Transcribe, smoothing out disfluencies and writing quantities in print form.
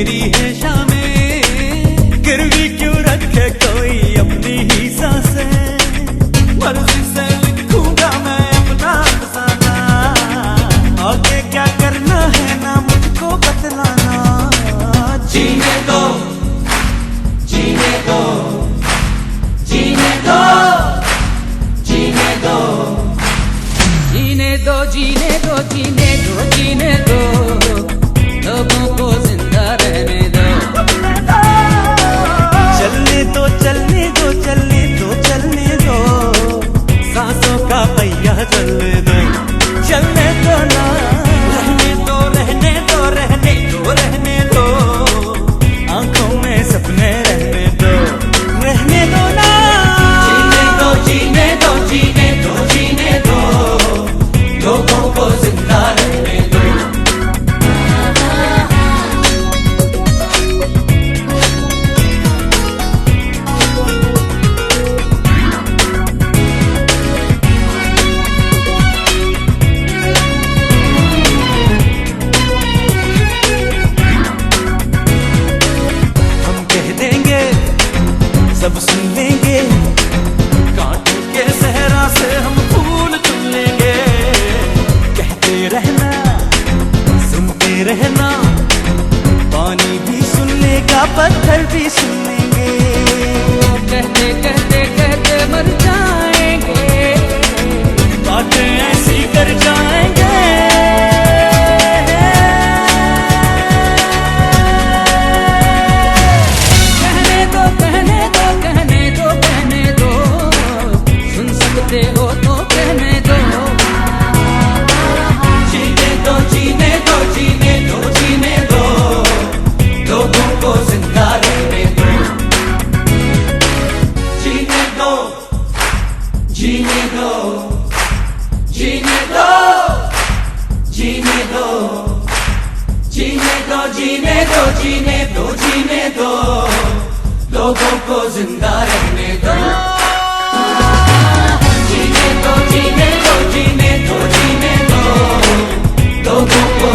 तेरी है शामें, गिरवी क्यों रखे कोई अपनी ही सांसें। मर्जी से लिखूंगा मैं अपना अफसाना, आगे क्या करना है ना मुझको बतलाना। जीने दो, जीने दो, जीने दो, जीने दो, जीने दो, जीने दो, जीने दो, जीने दो, लोगों को जिंदा रहने दो। चलने दो, चलने दो, चलने दो, चलने दो, सांसों का पहिया चलने दो, चलने दो ना। रहने दो, रहने दो, रहने दो, रहने दो, आंखों में सपने रहने दो, रहने दो ना। जीने दो, जीने दो, जीने दो, जीने दो, लोगों को जिंदा रहने दो। सब सुन लेंगे, कांटों के सहरा से हम फूल चुन लेंगे। कहते रहना, सुनते रहना, पानी भी सुन लेगा, पत्थर भी सुन लेंगे। कहते कहते कहते मर जाएंगे, बातें ऐसी कर जाएंगे। हो तो कहने दो, जीने दो, जीने दो, जीने दो, जीने दो, लोगों को जिंदा रहने दो। जीने दो, जीने दो, जीने दो, जीने दो, जीने दो, जीने दो, जीने दो, जीने दो, लोगों को जिंदा रहने दो। जीने दो, जीने दो, जीने दो, जीने दो, लोगों को